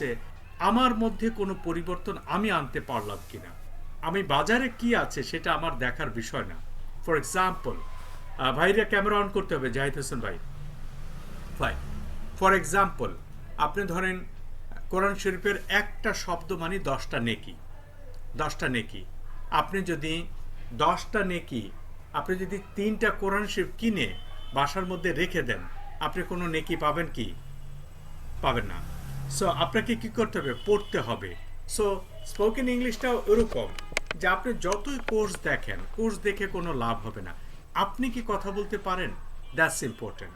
হচ্ছে আমার মধ্যে কোনো পরিবর্তন আমি আনতে পারলাম কিনা। আমি বাজারে কি আছে সেটা আমার দেখার বিষয় না। ফর এক্সাম্পল, ভাইরা ক্যামেরা অন করতে হবে, জাহিদ হোসেন ভাই। ফাইন। ফর এক্সাম্পল, আপনি ধরেন কোরআন শরীফের একটা শব্দ মানে 10টা নেকি। 10টা নেকি। আপনি যদি 10টা নেকি, আপনি যদি 3টা কোরআন শরীফ কিনে বাসার মধ্যে রেখে দেন, আপনি কোনো নেকি পাবেন কি? পাবেন না। সো আপনাকে কি করতে হবে? পড়তে হবে। সো স্পোকেন ইংলিশটাও এরকম যে আপনি যতই কোর্স দেখেন, কোর্স দেখে কোনো লাভ হবে না। আপনি কি কথা বলতে পারেন? That's important.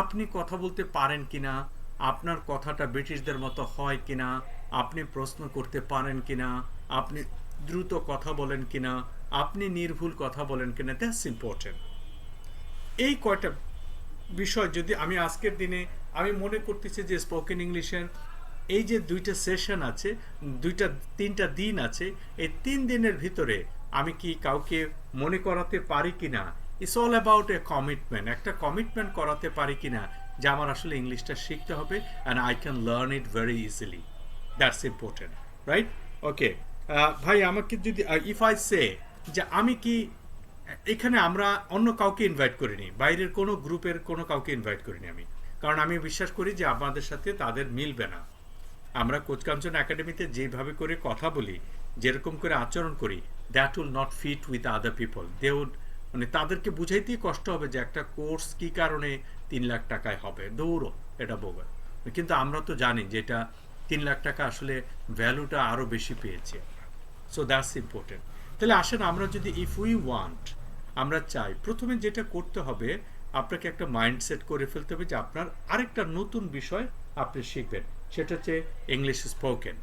আপনি কথা বলতে পারেন কিনা, আপনার কথাটা ব্রিটিশদের মতো হয় কিনা, আপনি প্রশ্ন করতে পারেন কিনা, আপনি দ্রুত কথা বলেন কিনা, আপনি নির্ভুল কথা বলেন কিনা, দ্যাটস ইম্পর্টেন্ট। এই কয়টা বিষয় যদি আমি আজকের দিনে আমি মনে করতেছি যে স্পোকেন ইংলিশের এই যে 2টা সেশন আছে, 3টা দিন আছে, এই 3 দিনের ভিতরে আমি কি কাউকে মনে করাতে পারি কিনা, it's all about a commitment. একটা কমিটমেন্ট করাতে পারি কিনা যে আমার আসলে ইংলিশটা শিখতে হবে and I can learn it very easily. That's important, right? Okay ভাই, আমাকে যদি ইফ আই সে যে আমি কি এখানে আমরা অন্য কাউকে ইনভাইট করিনি, বাইরের কোনো গ্রুপের কোনো কাউকে ইনভাইট করিনি আমি, কারণ আমি বিশ্বাস করি যে আমাদের সাথে তাদের মিলবে না। আমরা কোচকাঞ্চন একাডেমিতে যেভাবে করে কথা বলি, যেরকম করে আচরণ করি, that will not fit with other people. They would, মানে তাদেরকে বুঝাইতেই কষ্ট হবে যে একটা কোর্স কি কারণে 3 লাখ টাকায় হবে, দৌড়ো, এটা বোগা। কিন্তু আমরা তো জানি যে এটা 3 লাখ টাকা আসলে ভ্যালুটা আরও বেশি পেয়েছে। So that's important. তাহলে আসেন আমরা যদি ইফ উই ওয়ান্ট, আমরা চাই, প্রথমে যেটা করতে হবে আপনাকে একটা মাইন্ডসেট করে ফেলতে হবে যে আপনার আরেকটা নতুন বিষয় আপনি শিখবেন, সেটা হচ্ছে ইংলিশ স্পোকেন,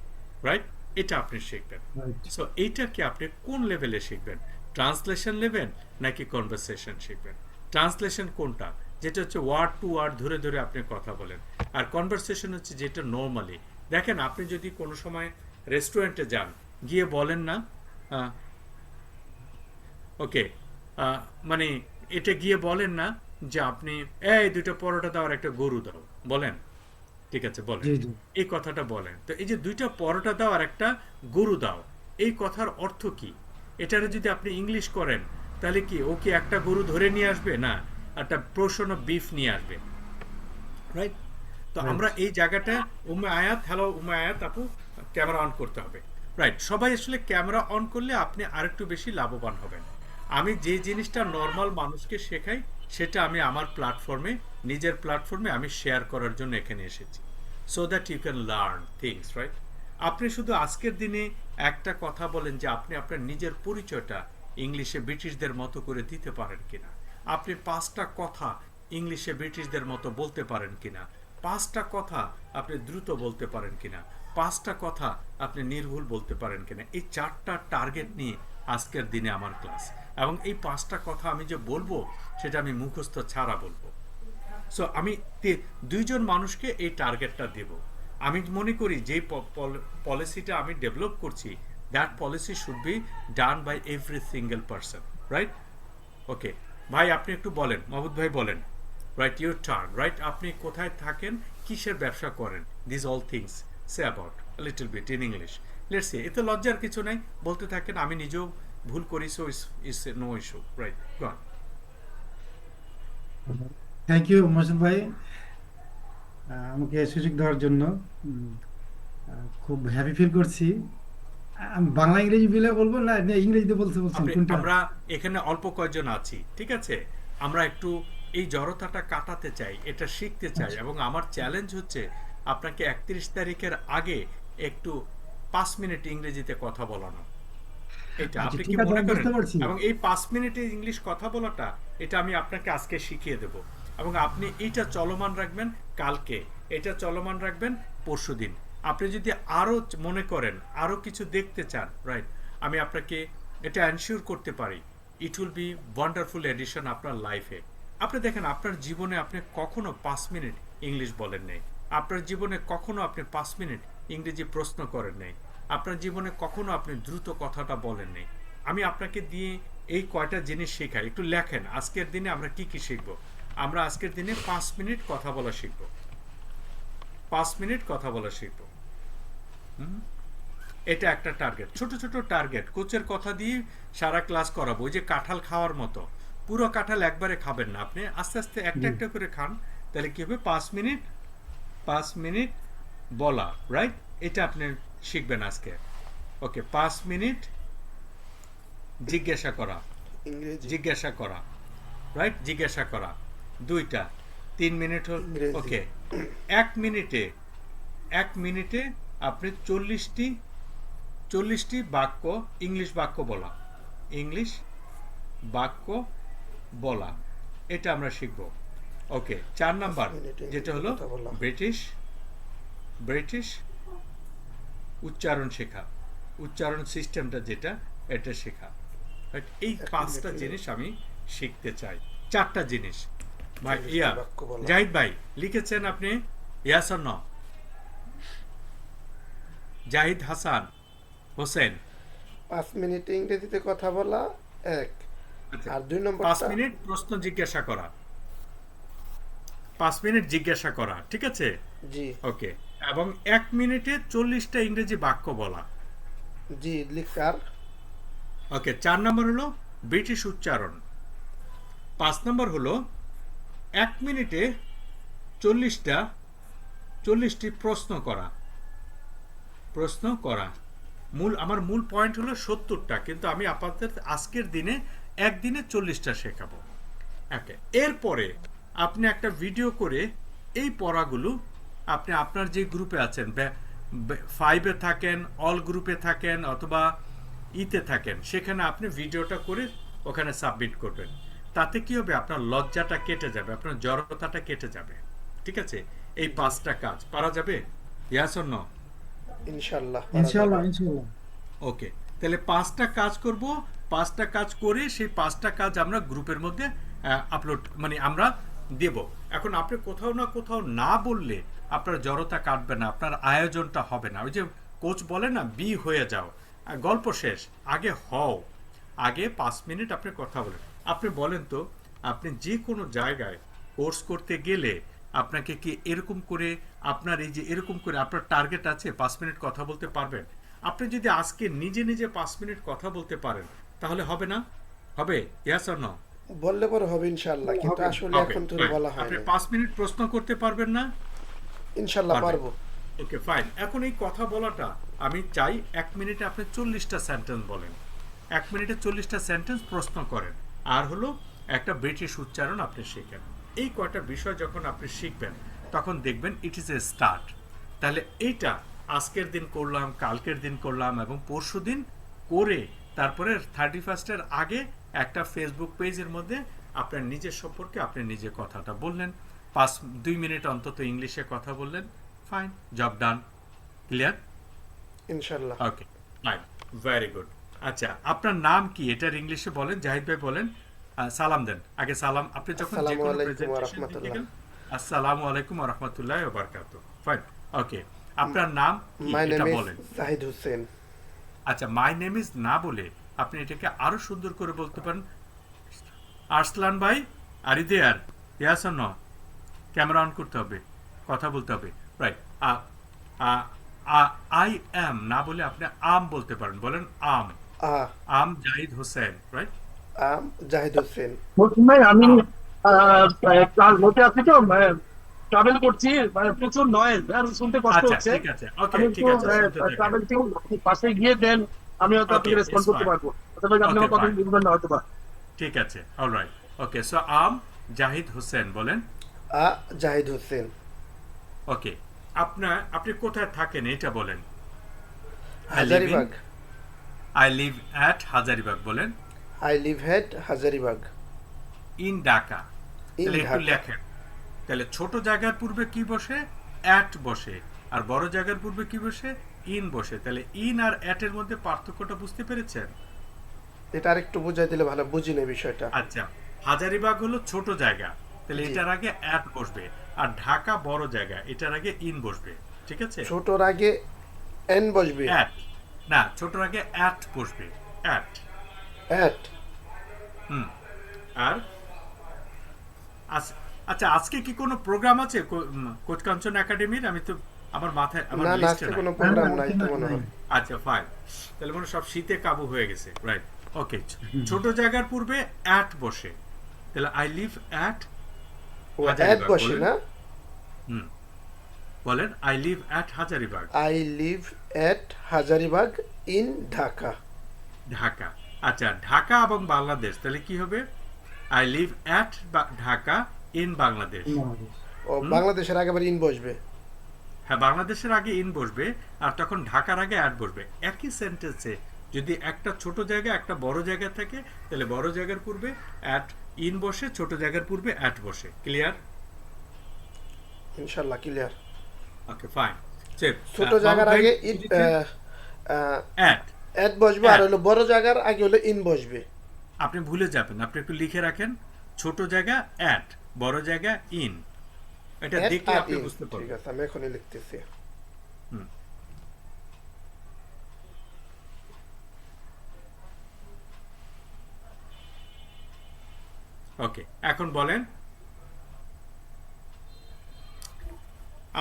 রাইট? এটা আপনি শিখবেন। রাইট। সো এইটাকে আপনি কোন লেভেলে শিখবেন? ট্রান্সলেশন লেভেল নাকি কনভারসেশন শিখবেন? ট্রান্সলেশন কোনটা? যেটা হচ্ছে ওয়ার্ড টু ওয়ার্ড ধরে ধরে আপনি কথা বলেন। আর কনভারসেশন হচ্ছে যেটা নর্মালি। দেখেন, আপনি যদি কোনো সময় রেস্টুরেন্টে যান, গিয়ে বলেন না, ওকে, মানে এটা গিয়ে বলেন না যে আপনি এই 2টা পরোটা দাও আর একটা গরু দাও, বলেন? ঠিক আছে, বলেন। জি, জি। এই কথাটা বলেন। তো এই যে 2টা পরোটা দাও আর একটা গরু দাও, এই কথার অর্থ কি? এটারে যদি আপনি ইংলিশ করেন, তাহলে কি ও কি একটা গরু ধরে নিয়ে আসবে? না, একটা পোর্শন অফ বিফ নিয়ে আসবে, রাইট? তো রাইট। আমরা এই জায়গাটা, উম্মে আয়াত, হ্যালো উম্মে আয়াত আপু, ক্যামেরা অন করতে হবে, রাইট? সবাই আসলে ক্যামেরা অন করলে আপনি আরেকটু বেশি লাভবান হবেন। আমি যে জিনিসটা নর্মাল মানুষকে শেখাই, সেটা আমি আমার প্ল্যাটফর্মে, নিজের প্ল্যাটফর্মে আমি শেয়ার করার জন্য এখানে এসেছি, so that you can learn things, right? আপনি শুধু আজকের দিনে একটা কথা বলেন যে আপনি আপনার নিজের পরিচয়টা ইংলিশে ব্রিটিশদের মতো করে দিতে পারেন কিনা, আপনি 5টা কথা ইংলিশে ব্রিটিশদের মতো বলতে পারেন কিনা, 5টা কথা আপনি দ্রুত বলতে পারেন কিনা, 5টা কথা আপনি নির্ভুল বলতে পারেন কিনা। এই 4টা টার্গেট নিয়ে আজকের দিনে আমার ক্লাস। এবং এই 5টা কথা আমি যে বলবো, সেটা আমি মুখস্থ ছাড়া বলবো। সো আমি 2জন মানুষকে এই টার্গেটটা দেব। আমি মনে করি যে পলিসিটা আমি ডেভেলপ করছি, that policy should be done by every single person, right? Okay ভাই, আপনি একটু বলেন, মাহমুদ ভাই বলেন, রাইট? Your turn, right? আপনি কোথায় থাকেন, কিসের ব্যবসা করেন, this all things say about little bit in English. Let's say, এতে লজ্জার কিছু নাই, বলতে থাকেন। আমি নিজেও ভুল করি, so is no issue, right? Gone. Thank you Mohsen ভাই, আমাকে সুযোগ দেওয়ার জন্য। উম, খুব হ্যাপি ফিল করছি। আমি বাংলা ইংরেজি মিলে বলবো, না না ইংরেজিতে বলতে বলছেন আপনি, কোনটা? আমরা এখানে অল্প কয়েকজন আছি, ঠিক আছে? আমরা একটু এই জড়তাটা কাটাতে চাই, এটা শিখতে চাই, আচ্ছা। এবং আমার চ্যালেঞ্জ হচ্ছে আপনাকে 31 তারিখের আগে একটু 5 মিনিট ইংরেজিতে কথা বলানো। এটা আচ্ছা, আপনি কি ঠিক আছে, মনে আমি করেন? বুঝতে পারছি। এবং এই 5 মিনিটে ইংলিশ কথা বলাটা, এটা আমি আপনাকে আজকে শিখিয়ে দেব, এবং আপনি এইটা চলমান রাখবেন কালকে, এটা চলমান রাখবেন পরশুদিন। আপনি যদি আরও মনে করেন, আরও কিছু দেখতে চান, রাইট, আমি আপনাকে এটা এনশিওর করতে পারি, it will be wonderful addition আপনার লাইফে। আপনি দেখেন, আপনার জীবনে আপনি কখনো 5 মিনিট ইংলিশ বলেন নাই, আপনার জীবনে কখনো আপনি 5 মিনিট ইংরেজি প্রশ্ন করেন নাই, আপনার জীবনে কখনো আপনি দ্রুত কথাটা বলেন নাই। আমি আপনাকে দিয়ে এই কয়টা জিনিস শেখাই, একটু লেখেন আজকের দিনে আমরা কি কি শিখব। আমরা আজকের দিনে 5 মিনিট কথা বলা শিখব, 5 মিনিট কথা বলা শিখব। এটা একটা টার্গেট, ছোট ছোট টার্গেট। কোচের কথা দিয়ে সারা ক্লাস করাবো, ওই যে কাঁঠাল খাওয়ার মতো। পুরো কাঁঠাল একবারে খাবেন না আপনি, আস্তে আস্তে একটা জি একটা করে খান। তাহলে কি হবে, 5 মিনিট 5 মিনিট বলা, রাইট? এটা আপনি শিখবেন আজকে। ওকে, 5 মিনিট জিজ্ঞাসা করা, ইংরেজি জিজ্ঞাসা করা, রাইট? জিজ্ঞাসা করা। 2টা 3 মিনিট হল। ইংরেজি ওকে, 1 মিনিটে 1 মিনিটে আপনি 40টি বাক্য, ইংলিশ বাক্য বলা, ইংলিশ বাক্য বলা, এটা আমরা শিখব। ওকে, 4 নাম্বার মিনিটে যেটা ইংরেজি হলো কথা বলা। ব্রিটিশ ব্রিটিশ উচ্চারণ শেখা, উচ্চারণ সিস্টেমটা যেটা, এটা শেখা। Right? এই 5টা মিনিটে জিনিস আমি শিখতে চাই, 4টা জিনিস। ভাই 40টি ইয়া বাক্য বলা। জাহিদ ভাই লিখেছেন আপনি, ইয়াস অর নো? জাহিদ হাসান হোসেন। 5 মিনিটে ইংরেজিতে কথা বলা, এক। আচ্ছা, আর 2 5 নম্বরটা মিনিট প্রশ্ন জিজ্ঞাসা করা, 5 মিনিট জিজ্ঞাসা করা, ঠিক আছে? জি ওকে, এবং 1 মিনিটে 40টা ইংরেজি বাক্য বলা। জি লিখার ওকে, 4 নম্বর হলো ব্রিটিশ উচ্চারণ। 5 নম্বর হলো 1 মিনিটে 40টি প্রশ্ন করা, প্রশ্ন করা। আমার মূল পয়েন্ট হলো 70টা, কিন্তু আমি আপনাদের আজকের দিনে একদিনে 40টা শেখাবো। ওকে, এরপরে আপনি একটা ভিডিও করে এই পড়াগুলো আপনি আপনার যে গ্রুপে আছেন, 5-এ থাকেন, অল গ্রুপে থাকেন, অথবা ইতে থাকেন, সেখানে আপনি ভিডিওটা করে ওখানে সাবমিট করবেন। তাতে কি হবে, আপনার লজ্জাটা কেটে যাবে, আপনার জড়তাটা কেটে যাবে। ঠিক আছে? এই 5টা কাজ পারা যাবে? ইয়াস অর নো? ইনশাল্লাহ ইনশাআল্লাহ ইনশাআল্লাহ। ওকে, তাহলে 5টা কাজ করব। 5টা কাজ করে সেই 5টা কাজ আমরা গ্রুপের মধ্যে আপলোড, মানে আমরা দেব। এখন আপনি কোথাও না কোথাও না বললে আপনার জড়তা কাটবে না, আপনার আয়োজনটা হবে না। ওই যে কোচ বলে না, বি হয়ে যাও, গল্প শেষ, আগে হও। আগে 5 মিনিট আপনি কথা বলেন। আপনি বলেন তো, আপনি যে কোনো জায়গায় কোর্স করতে গেলে আপনাকে কি এরকম করে, আপনার এই যে এরকম করে আপনার টার্গেট আছে 5 মিনিট কথা বলতে পারবেন? আপনি যদি আজকে নিজে নিজে 5 মিনিট কথা বলতে পারেন, তাহলে হবে না? হবে? Yes or no? বললে পরে হবে ইনশাল্লাহ, কিন্তু হবে, আসলে হবে, এখন তো fine. বলা আপনি হয়নি। 5 মিনিট প্রশ্ন করতে পারবেন না? ইনশাল্লাহ পারবেন। পারবো। ওকে, ফাইন। এখন এই কথা বলাটা আমি চাই 1 মিনিটে আপনি 40টা সেন্টেন্স বলেন। 1 মিনিটে 40টা সেন্টেন্স প্রশ্ন করেন। আর হলো একটা ব্রিটিশ উচ্চারণ আপনি শেখেন। এই কয়টা বিষয় যখন আপনি শিখবেন, তখন দেখবেন ইট ইজ এ স্টার্ট। তাহলে এইটা আজকের দিন করলাম, কালকের দিন করলাম, এবং পরশু দিন করে তারপরে 31st-এর আগে একটা ফেসবুক পেজের মধ্যে আপনার নিজের সম্পর্কে আপনি নিজে কথাটা বললেন। 2 মিনিট অন্তত ইংলিশে কথা বললেন। ফাইন, জব ডান। ক্লিয়ার? ইনশাল্লাহ ওকে, ফাইন, ভেরি গুড। আচ্ছা, আপনার নাম কি এটার ইংলিশে বলেন, জাহিদ ভাই বলেন। সালাম দেন আগে। সালাম, আপনি যখন যে আসসালামু কোনো আলাইকুম ওয়া প্রেজেন্টেশন দিতে রাহমাতুল্লাহ। গেলেন, আসসালামু আলাইকুম ওয়া রাহমাতুল্লাহি ওয়া বারাকাতুহু। ফাইন, ওকে। আপনার নাম কি মাই এটা নেম ইজ বলেন। জাহিদ হোসেন। আচ্ছা, মাই নেম ইজ না বলে আপনি এটাকে আরো সুন্দর করে বলতে পারেন, আরসলান ভাই, are you there? Yes or no? Camera on করতে হবে, কথা বলতে হবে, রাইট? আই অ্যাম না বলে আপনি আম বলতে পারেন, বলেন আম। আ আম জাহিদ হোসেন, রাইট? আম জাহিদ হোসেন। বলছি ভাই আমি আম। ক্লাস বলতে আছি তো, ট্রাভেল করছি, প্রচুর নয়েজ, শুনতে কষ্ট আচ্ছা, হচ্ছে। ঠিক আছে, ওকে, আমি ঠিক একটু আছে, শুনতে থাকেন। ট্রাভেল পাশে গিয়ে দেন আমি হয়তো ওকে, আপনাকে রেসপন্ড ইটস করতে ফাইন। পারবো, অথবা আপনি ওকে, আমার কথা ফাইন, বুঝবেন না হয়তো বা। ঠিক আছে, অলরাইট। ওকে, সো আম জাহিদ হোসেন বলেন। আ জাহিদ হোসেন। ওকে, আপনি কোথায় থাকেন এটা বলেন। Hazaribagh. I live at Hazaribagh বলেন। I live head Hazaribagh. In Dhaka. In তাহলে একটু ঢাকা। লেখেন। তাহলে ছোট জায়গার পূর্বে কি বসে? অ্যাট বসে। আর বড় জায়গার পূর্বে কি বসে? ইন বসে। তাহলে ইন আর অ্যাট এর মধ্যে পার্থক্যটা বুঝতে পেরেছেন? এটা আরেকটু বুঝাই দিলে ভালো, বুঝি না বিষয়টা। আচ্ছা, হাজারিবাগ হলো ছোট জায়গা, তাহলে জি। এটার আগে অ্যাট বসবে। আর ঢাকা বড় জায়গা, এটার আগে ইন বসবে। ঠিক আছে? ছোটর আগে এন বসবে। অ্যাট না, ছোটর আগে অ্যাট বসবে। অ্যাট। এট। আর আচ্ছা, আজকে কি কোনো প্রোগ্রাম আছে কোচ কাঞ্চন একাডেমির? আমি তো আমার মাথায় আমার না না লিস্টে আজকে নাই। কোনো না, প্রোগ্রাম নাই আজকে তো না, মনে নাই। হয়। আচ্ছা ফাইন, তাহলে মনে হয় সব শীতে কাবু হয়ে গেছে, রাইট। ওকে, ছোট জায়গার পূর্বে অ্যাট বসে, তাহলে আই লিভ অ্যাট ও অ্যাড হাজারিবাগ বসে বলেন। না, হুম, বলেন I live at Hazaribagh, I live at Hazaribagh in Dhaka. Dhaka. আচ্ছা, ঢাকা এবং বাংলাদেশ, তাহলে কি হবে? I live at Dhaka in Bangladesh. Bangladesh. ও বাংলাদেশের আগে আবার ইন বসবে। হ্যাঁ, বাংলাদেশের আগে ইন বসবে, আর তখন ঢাকার আগে অ্যাট বসবে। একই সেন্টেন্সে যদি একটা ছোট জায়গা একটা বড় জায়গা থাকে, তাহলে বড় জায়গার পূর্বে অ্যাট ইন বসে, ছোট জায়গার পূর্বে অ্যাট বসে। ক্লিয়ার? ইনশাল্লাহ ক্লিয়ার। Okay fine. ছোট জায়গার আগে অ্যাট, এড বসবে, আর At. হলো বড় জায়গার আগে হলো ইন বসবে। আপনি ভুলে যাবেন, আপনি একটু লিখে রাখেন, ছোট জায়গা অ্যাট, বড় জায়গা ইন। এটা At দেখলে আর আপনি in। বুঝতে ঠিক পারবেন। আছে, আমি এখনই লিখতেছি। ওকে, এখন বলেন,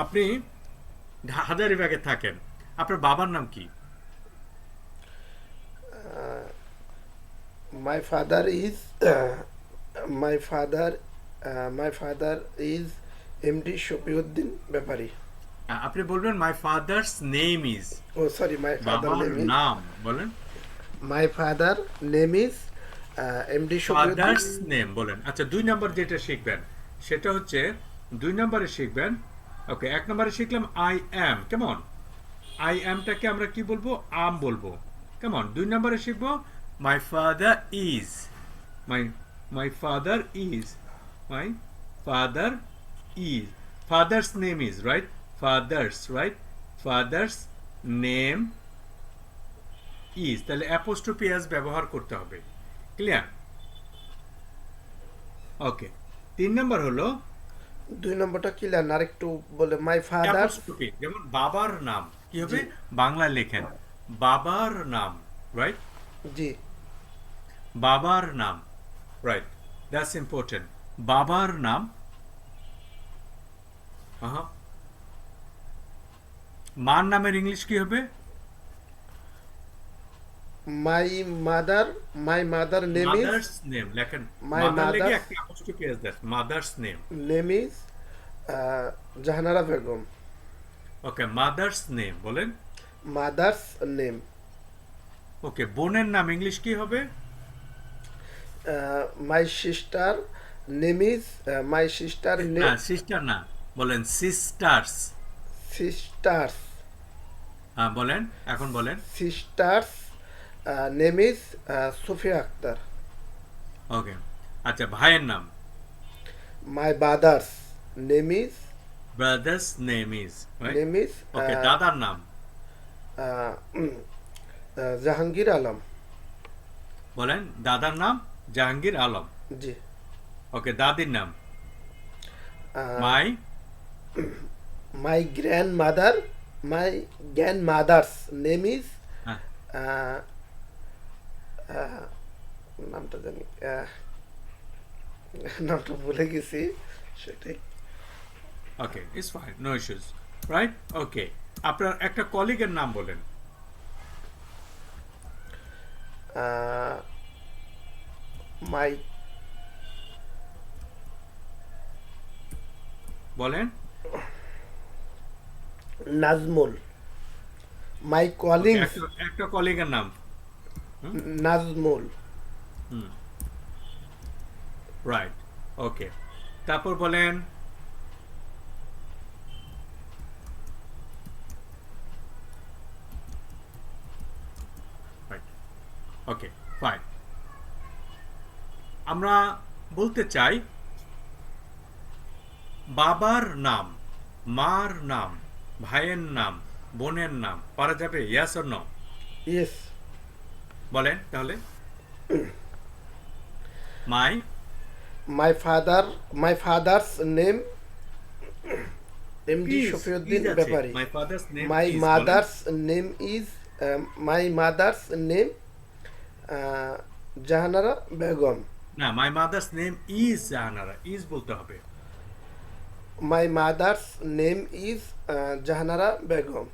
আপনি হাজারিবাগে থাকেন, আপনার বাবার নাম কি? My father is my father my father is MD Shafiuddin Bepari. আপনি বলবেন মাই ফাদার্স নেম ইজ, ও সরি, মাই ফাদার বাবার নেম ইজ নাম বলেন, my father name is MD Shafiuddin. Father's name বলেন। আচ্ছা, 2 নম্বর যেটা শিখবেন সেটা হচ্ছে 2 নম্বরে শিখবেন। ওকে, 1 নম্বরে শিখলাম আই অ্যাম, কেমন? আই অ্যামটাকে আমরা কি বলবো? আম বলবো, কেমন? 2 নম্বরে শিখবো মাই father is, my my father is, my father is, father's name is, right? Father's, right? Father's name is, তাহলে অ্যাপোস্ট্রোফি এস ব্যবহার করতে হবে। ক্লিয়ার? ওকে, 3 নম্বর হলো 2 নম্বরটা ক্লিয়ার না, আরেকটু বলে মাই ফাদার। অ্যাপোস্ট্রোফি, যেমন বাবার নাম কি হবে? বাংলা লেখেন বাবার নাম, রাইট? জি, বাবার নাম, রাইট, দ্যাটস ইম্পর্টেন্ট। বাবার নাম, মার নামের ইংলিশ কি হবে? My mother name is mother's name লেখেন, My মাদার লেগে mother's- একটা অ্যাপোস্ট্রোফি এস দেন, mother's name. Jahanara Begum. Okay, mother's name বলেন। মাদার্স নেম, ওকে, বোনের নাম ইংলিশ কি হবে? My sister name is my sister না, নেম সিস্টার না, বলেন সিস্টার্স। সিস্টার্স হ্যাঁ বলেন, এখন বলেন। Sister's name is Sufia Akter. Okay, আচ্ছা, ভাইয়ের নাম? My brother's name is brother's name is, name is okay, দাদার নাম? জাহাঙ্গীর আলম। বলেন, দাদার নাম জাহাঙ্গীর আলম। জি, ওকে, দাদির নাম? My my grandmother's name is নামটা জানি, নামটা ভুলে গেছি সেটাই। Okay, it's fine, no issues, right? Okay, আপনার একটা কলিগের নাম বলেন। মাই বলেন। নাজমুল। মাই Okay, কলিংস একটা কলিগের নাম। নাজমুল। রাইট, ওকে, তারপর বলেন ওকে ফাইন। আমরা বলতে চাই বাবার নাম, মার নাম, ভাইয়ের নাম, বোনের নাম পারা যাবে? Yes or no? ইয়েস। বলেন তাহলে। My father's name MD Shafiuddin Bepari. My father's name my mother's name is Jahanara Begum. না, my mother's name is Jahanara, is বলতে হবে। My mother's name is Jahanara Begum.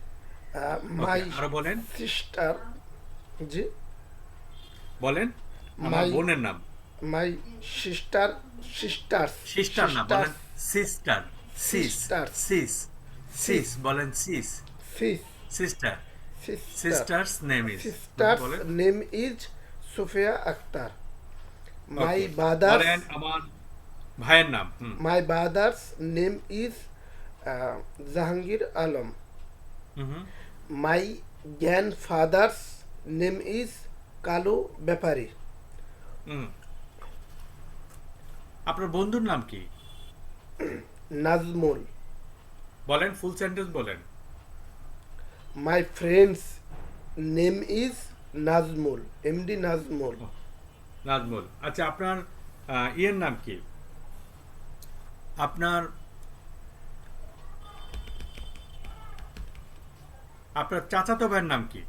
My Okay, আরো বলেন sister, জি, বলেন আমার My- বোনের নাম my sisters, সিস্টার না বলেন sister sis Sisters. Sis sis বলেন sis sis, sister sister, sister's name is sister's বলেন name is Sofia Akhtar. My Okay, brother's বলেন আমার ভাইয়ের নাম My brother's name is Jahangir Alam. Hmm My grandfather's name is Kalu Bepari. হুম আপনার বন্ধুর নাম কি Nazmul. বলেন ফুল সেন্টেন্স বলেন My friend's name is Nazmul. MD Nazmul. Nazmul আচ্ছা আপনার ইয়ের নাম কি আপনার আপনার চাচাতো ভাইয়ের নাম কি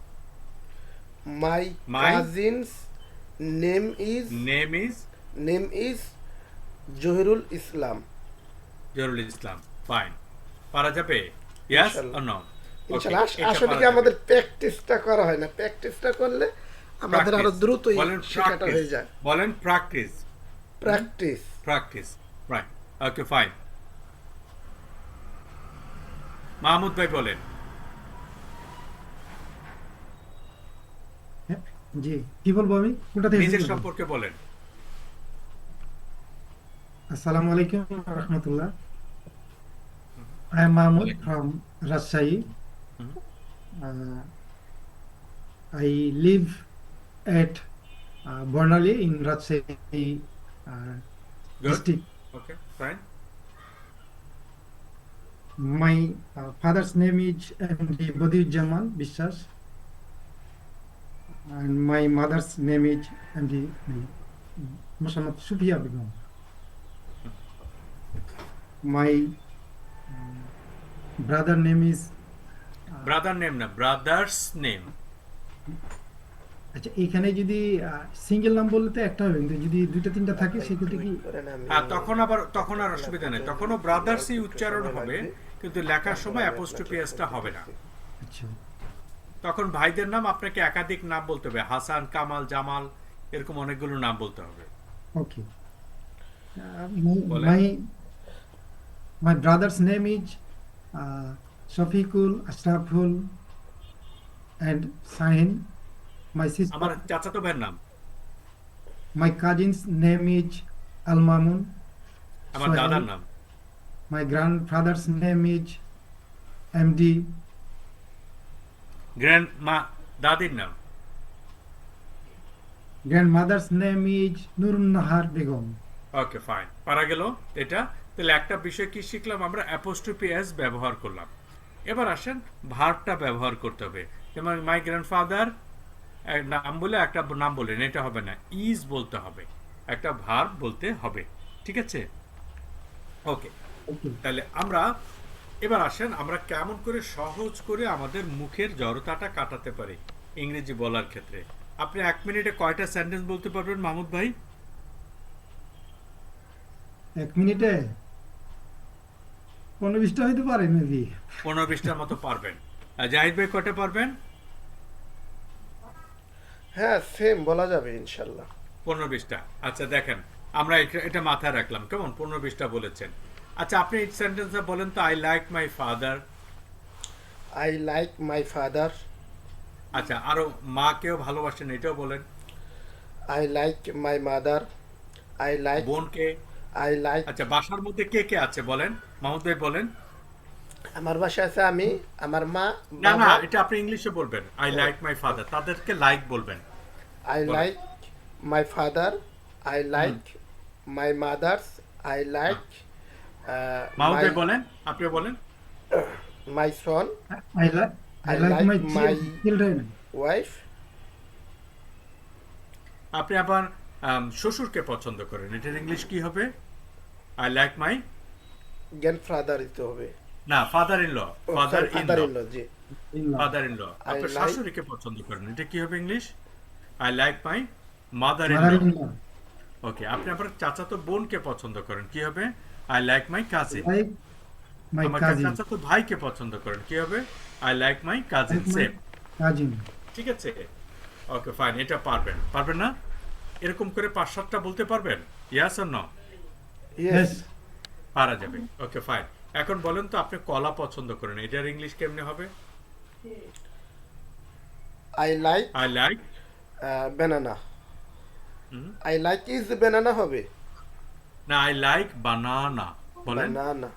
My My- cousin's name name is is Johirul Islam. Zahurul Islam fine পারা যাবে ইয়েস ইনশাল্লাহ। অর নো ইনশাআল্লাহ আসলে কি আমাদের প্র্যাকটিসটা করা হয় না, প্র্যাকটিসটা করলে আমাদের আরো দ্রুতই শেখাটা হয়ে যায়। বলেন practice practice practice right okay fine Mahmud ভাই বলেন হ্যাঁ, জি কি বলবো আমি কোনটা থেকে নিজের শুরু করব? সম্পর্কে বলেন আসসালামু আলাইকুম রহমতুল্লাহ। I am Mahmoud from Rajshahi. Uh, I live at Bornali in Rajshahi good district. Okay fine My father's name is MD Badiuজ্জামান বিশ্বাস and my mother's name is MD Muhammad Sufia Begum. My brother name is brother name না brothers name আচ্ছা এখানে যদি single নাম বললে তো একটা হবে কিন্তু যদি দুইটা তিনটা থাকে সেক্ষেত্রে কি তখন আর অসুবিধা নেই তখনও ব্রাদার্সই উচ্চারণ হবে কিন্তু লেখার সময় অ্যাপোস্ট্রোফি এসটা হবে না আচ্ছা তখন ভাইদের নাম আপনাকে একাধিক নাম বলতে হবে হাসান কামাল জামাল এরকম অনেকগুলো নাম বলতে হবে ওকে বলেন। my brother's name is Shafiqul Ashraful and Sahin. My sister আমার চাচাতো ভাইয়ের নাম my cousin's name is Al Mamun. আমার Sohail. দাদার নাম My grandfather's name is MD. Grand মা দাদির নাম Grandmother's name is Nurun Nahar Begum. Okay fine পারা গেল এটা তাহলে একটা বিষয় কি শিখলাম আমরা অ্যাপোস্ট্রোফি এস ব্যবহার করলাম এবার আসেন ভার্বটা ব্যবহার করতে হবে যেমন মাই গ্র্যান্ডফাদার নাম বলে একটা নাম বলেন এটা হবে না ইজ বলতে হবে একটা ভার্ব বলতে হবে ঠিক আছে ওকে Okay. তাহলে আমরা এবার আসেন আমরা কেমন করে সহজ করে আমাদের মুখের জড়তাটা কাটাতে পারি ইংরেজি বলার ক্ষেত্রে আপনি 1 মিনিটে কয়টা সেন্টেন্স বলতে পারবেন মাহমুদ ভাই 1 মিনিটে 15-20টা হইতে পারে মেবি 15-20টার মতো পারবেন আর জাহিদ ভাই কয়টা পারবেন হ্যাঁ সেম বলা যাবে ইনশাল্লাহ। 15-20টা আচ্ছা দেখেন আমরা এটা মাথায় রাখলাম কেমন 15-20টা বলেছেন আচ্ছা আপনি এই সেন্টেন্সটা বলেন তো I like my father I like my father. আচ্ছা আরো মাকেও ভালোবাসেন এটাও বলেন I like my mother. বোনকে I like আচ্ছা বাসার মধ্যে কে কে আছে বলেন মাহমুদ ভাই বলেন আমার বাসায় আছে আমি, আমার মা, না না বাবা। এটা আপনি ইংলিশে বলবেন আই লাইক মাই ফাদার তাদেরকে লাইক বলবেন I বলেন। like my father. I like my mothers. I like Mahmud ভাই my, বলেন আপনি বলেন my son, I like my children. wife. আপনি আবার শ্বশুরকে পছন্দ করেন এটার ইংলিশ কি হবে আই লাইক মাই grandfather দিতে হবে। না father in law father in law Father-in-law, জি। ফাদার ইন ল আপনি like- শাশুড়িকে পছন্দ করেন এটা কি হবে English I like my mother in law Mother-in-law. Okay আপনি আবার চাচাতো বোনকে পছন্দ করেন কি হবে I like my cousin Like my আমার cousin, চাচাতো ভাইকে পছন্দ করেন, কি হবে? I like my cousin. like my same, cousin. ঠিক আছে? ওকে ফাইন, এটা পারবেন, পারবেন না? এরকম করে 5-7টা বলতে পারবেন? ইয়াস অর নো? ইয়েস Yes, পারা যাবে। Okay fine. এখন বলেন তো আপনি কলা পছন্দ করেন, এটার ইংলিশ কেমনে হবে? I like I like, banana. I like is banana হবে। না আই লাইক বানানা বলেন। Banana.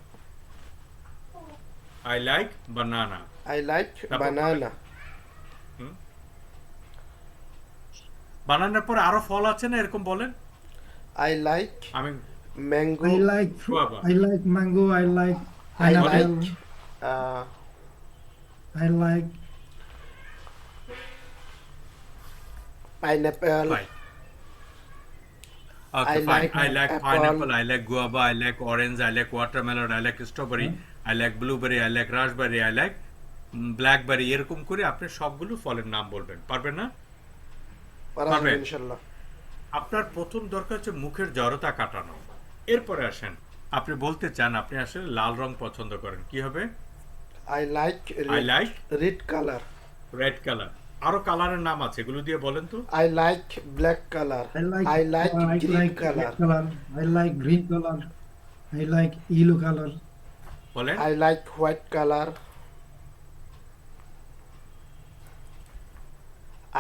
I like banana. I like তারপর বানানা। বানানোর পরে আরো ফল আছে না, এরকম বলেন। আই লাইক আমি mango. I like Guava. I like mango. I like I pineapple. Like I like pineapple. Fine. Okay, I fine. like I like apple. pineapple, I like guava, I like orange, I like watermelon, I like strawberry, I like blueberry, I like raspberry, I like blackberry। এরকম করে আপনি সবগুলো ফলের নাম বলবেন, পারবেন না? পারা পারবেন। যাবে ইনশাল্লাহ। আপনার প্রথম দরকার হচ্ছে মুখের জড়তা কাটানো। এরপরে আসেন, আপনি বলতে চান আপনি আসলে লাল রং পছন্দ করেন, কি হবে? I like I like red colour. Red colour. আরো কালারের নাম আছে, এগুলো দিয়ে বলেন তো। I like black colour. I like I like I green like colour. red color. I like green color. I like yellow color. বলেন। I like white colour.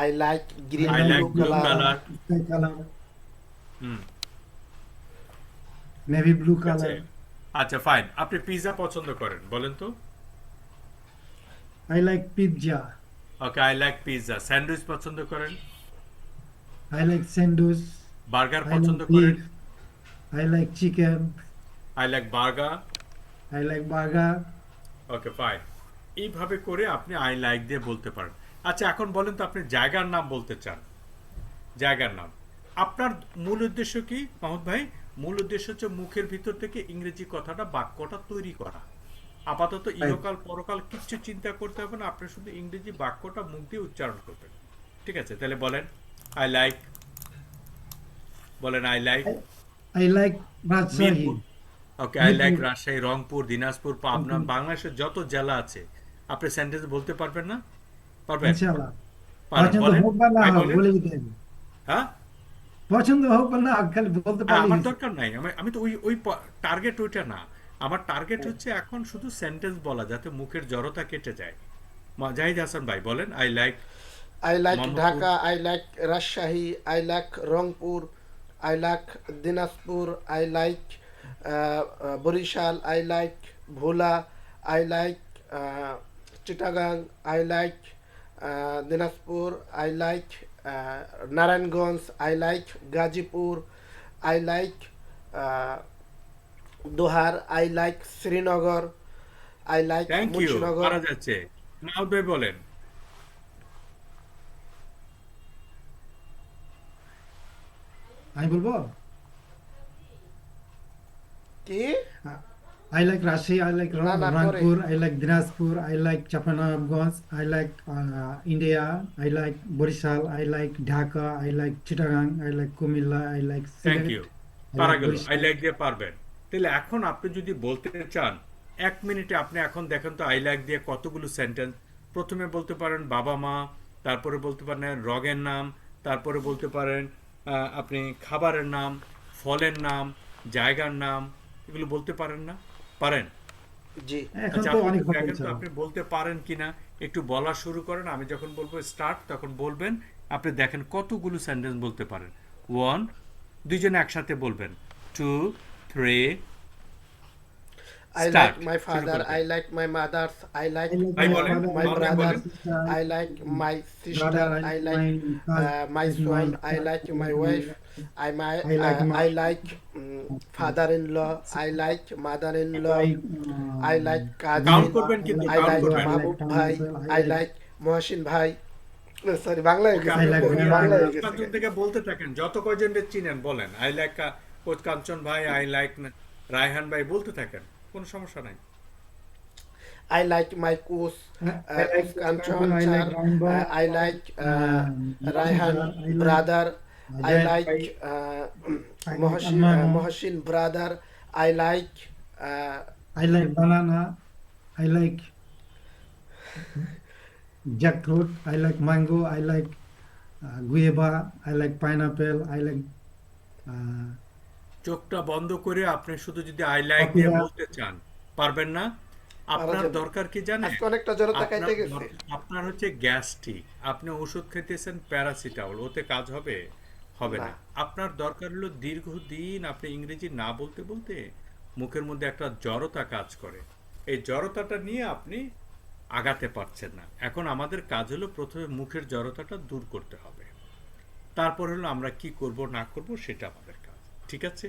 I like green I like blue blue colour. color। Sky color. Hmm, Navy blue ঠিক আছে। color. আচ্ছা fine, আপনি pizza পছন্দ করেন, বলেন তো। I like pizza. Okay, I like pizza. Sandwich পছন্দ করেন? I like sandwich. Burger I পছন্দ like করেন? beef. I like chicken. I like burger. I like burger. Okay fine. এইভাবে করে আপনি আই লাইক দিয়ে বলতে পারেন। আচ্ছা এখন বলেন তো আপনি জায়গার নাম বলতে চান, জায়গার নাম। আপনার মূল উদ্দেশ্য কি মাহমুদ ভাই? মূল উদ্দেশ্য হচ্ছে মুখের ভিতর থেকে ইংরেজি কথাটা, বাক্যটা তৈরি করা। আপাতত ইহকাল পরকাল কিচ্ছু চিন্তা করতে হবে না, আপনি শুধু ইংরেজি বাক্যটা মুখ দিয়ে উচ্চারণ করবেন। ঠিক আছে, তাহলে বলেন আই লাইক, বলেন I like I like Rajshahi. Mirpur. Okay, I like Mirpur. Rajshahi, Rangpur, Dinajpur, Pabna, বাংলাদেশের যত জেলা আছে আপনি সেন্টেন্স বলতে পারবেন না? পারবেন? ইনশাআল্লাহ। পারেন, পছন্দ বলেন। হোক বা না ভাই হোক বলেন। বলে দিতে হবে। হ্যাঁ, পছন্দ হোক বা না হোক, খালি বলতে পারলে আমার দরকার নাই, আমি তো ওই টার্গেট ওইটা না। আমার টার্গেট হচ্ছে এখন শুধু সেন্টেন্স বলা, যাতে মুখের জড়তা কেটে যায়। জাহিদ হাসান ভাই বলেন I like I like Mohammadpur. Dhaka, I like Rajshahi, I like Rangpur, I like Dinajpur, I like Borishal, I like Bhola, I like Chittagong, I like Dinajpur, I like Narayanganj, I like Gazipur, I like Dohar, I like Srinagar, I like thank you. Munshinagar. পারা যাচ্ছে। মাহমুদ ভাই বলেন। আমি বলবো কি? I like Rajshahi, I like না, না, Rangpur, I like Dinajpur, I like Chapanabganj, I like India, I like Borishal, I like Dhaka, I like Chittagong, I like Kumilla, I like thank Sylhet, you. I পারা like গেল, Borishal. I like দিয়ে পারবেন। তাহলে এখন আপনি যদি বলতে চান 1 মিনিটে, আপনি এখন দেখেন তো আই লাইক দিয়ে কতগুলো সেন্টেন্স। প্রথমে বলতে পারেন বাবা মা, তারপরে বলতে পারেন রগের নাম, তারপরে বলতে পারেন আপনি খাবারের নাম, ফলের নাম, জায়গার নাম, এগুলো বলতে পারেন না? পারেন? জি। এখন আচ্ছা তো আপনি অনেক দেখেন হয়েছে। তো আপনি বলতে পারেন কিনা, একটু বলা শুরু করেন। আমি যখন বলবো স্টার্ট তখন বলবেন, আপনি দেখেন কতগুলো সেন্টেন্স বলতে পারেন। 1, দুইজনে একসাথে বলবেন। 2, 3, I start. like my শুরু father, করবেন। I like my mother, I like I like ভাই my বলেন, father, my I like brother, my sister, I like my sister, brother, I like my son, I like my wife, I like father-in-law, I like mother-in-law, I like cousin, Count করবেন কিন্তু, I count like করবেন। মাহবুব ভাই, I like Mohsin ভাই। Sorry, Bangla হয়ে গেছে, I like Bangla হয়ে কাঞ্চন গেছে। থেকে বলতে থাকেন, যত কয়জনকে চিনেন বলেন। আই লাইক কোচ কাঞ্চন ভাই, আই লাইক রায়হান ভাই, বলতে থাকেন, কোনো সমস্যা নাই। I like my coach, I like Kanchan I like sir, Rainbow, I like Raihan I like- brother, I I like like Aman. Mohsin brother, I like I like banana. I like jackfruit. I like mango. I like guava. I like pineapple. I like uh, চোখটা বন্ধ করে আপনি শুধু যদি I like দিয়ে papaya. বলতে চান, পারবেন না? পারা আপনার যাবে। দরকার কি জানেন? আজকে অনেকটা জড়তা আপনার কাইটে গেছে। আপনার হচ্ছে গ্যাস্ট্রিক। আপনি ওষুধ খেতেছেন প্যারাসিটামল, ওতে কাজ হবে? হবে না। না। আপনার দরকার হলো দীর্ঘদিন আপনি ইংরেজি না বলতে বলতে মুখের মধ্যে একটা জড়তা কাজ করে। এই জড়তাটা নিয়ে আপনি আগাতে পারছেন না। এখন আমাদের কাজ হলো প্রথমে মুখের জড়তাটা দূর করতে হবে। তারপর হলো আমরা কি করব না করব সেটা আমাদের কাজ। ঠিক আছে?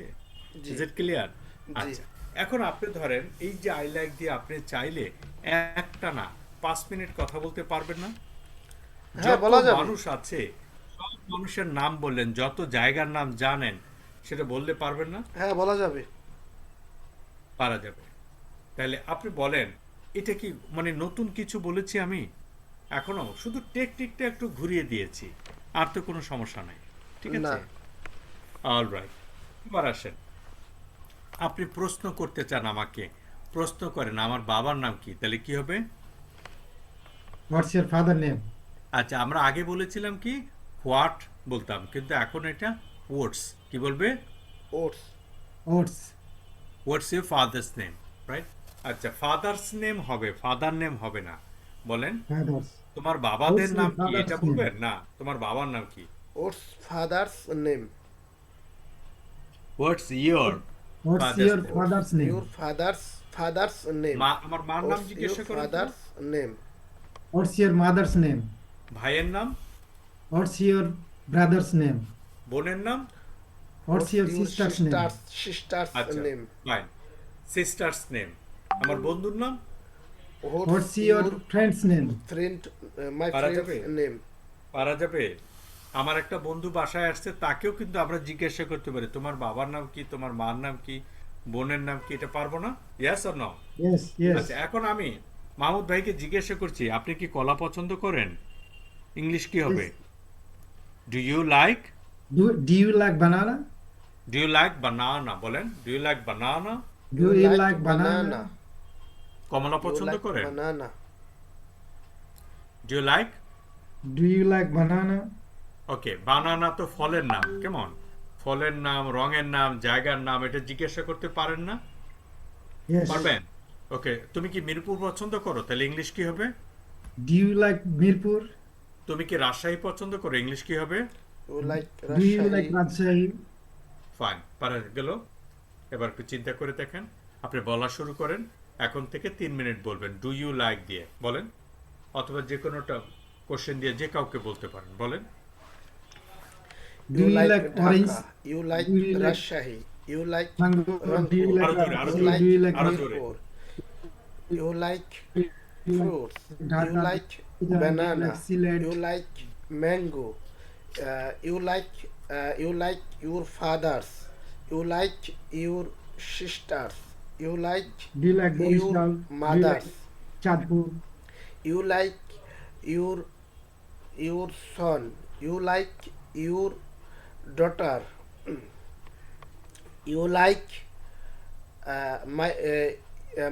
জি। Is it clear? জি। আচ্ছা, এখন আপনি ধরেন এই যে আই লাইক দিয়ে আপনি চাইলে একটা না 5 মিনিট কথা বলতে পারবেন না? হ্যাঁ, যত বলা যাবে। মানুষ আছে সব মানুষের নাম বললেন, যত জায়গার নাম জানেন সেটা বললে পারবেন না? হ্যাঁ, বলা যাবে। পারা যাবে। তাহলে আপনি বলেন, এটা কি মানে নতুন কিছু বলেছি আমি? এখনো শুধু টেকনিকটা একটু ঘুরিয়ে দিয়েছি, আর তো কোনো সমস্যা নাই। ঠিক না। আছে? অলরাইট, এবার আসেন, আপনি প্রশ্ন করতে চান আমাকে, প্রশ্ন করেন আমার বাবার নাম কি, তাহলে কি হবে? What's your father name? আচ্ছা, আমরা আগে বলেছিলাম কি হোয়াট বলতাম, কিন্তু এখন এটা ওয়াটস। কি বলবে? Oats. Oats. What's your father's name, right? আচ্ছা, ফাদার্স নেম হবে, ফাদার নেম হবে না। বলেন, Fathers. তোমার বাবাদের What's your নাম কি, father's এটা name? বলবেন না, তোমার বাবার নাম কি? Oats father's name. What's your What's father's your name? father's name? Your father's name. মা, আমার মার নাম ওটস ইউর জিজ্ঞাসা করেন তো। Father's name. What's your mother's name? ভাইয়ের নাম, What's your brother's name? বোনের নাম। What's your sister's name? Sisters আচ্ছা, নেম। ফাইন। Sisters name. আমার বন্ধুর নাম What's your friend's name? Friend my পারা ফ্রেন্ডস যাবে? নেম। পারা যাবে? আমার একটা বন্ধু বাসায় আসছে, তাকেও কিন্তু আমরা জিজ্ঞাসা করতে পারি তোমার বাবার নাম কি, তোমার মার নাম কি, বোনের নাম কি, এটা পারবো না? Yes or no? Yes, yes. আচ্ছা, এখন আমি মাহমুদ ভাইকে জিজ্ঞাসা করছি আপনি কি কলা পছন্দ করেন? ইংলিশ কি হবে? Do you like, Do you like banana? Do you like banana, বলেন do you like banana. Do you like banana? কমলা পছন্দ করেন? Banana. Do you like? Do you like banana? Okay, banana তো ফলের নাম, কেমন? ফলের নাম, রঙের নাম, জায়গার নাম, এটা জিজ্ঞাসা করতে পারেন না? Yes. পারবেন? ওকে, তুমি কি মিরপুর পছন্দ করো, তাহলে ইংলিশ কি হবে? Do you like Mirpur? তুমি কি রাজশাহী পছন্দ করো, ইংলিশ কি হবে? You like Do you like Rajshahi. Rajshahi? Fine, পারা গেল। এবার একটু চিন্তা করে দেখেন, আপনি বলা শুরু করেন, এখন থেকে 3 মিনিট বলবেন ডু ইউ লাইক দিয়ে, বলেন, অথবা যে কোনোটা কোশ্চেন দিয়ে যে কাউকে বলতে পারেন, বলেন। Do you like orange? You like Do you like Rajshahi. You like Mango? Do you আরো like জোরে, আরো Rajshahi? জোরে, Do you like আরো Mirpur? জোরে। You like Do you fruits. Dhaka? You like Do you banana. like Sylhet? You like mango. You like your fathers. You like your sisters. You like Do you like your Boristal? Do you mothers. like Chandpur? You like your son. You like your daughter. You like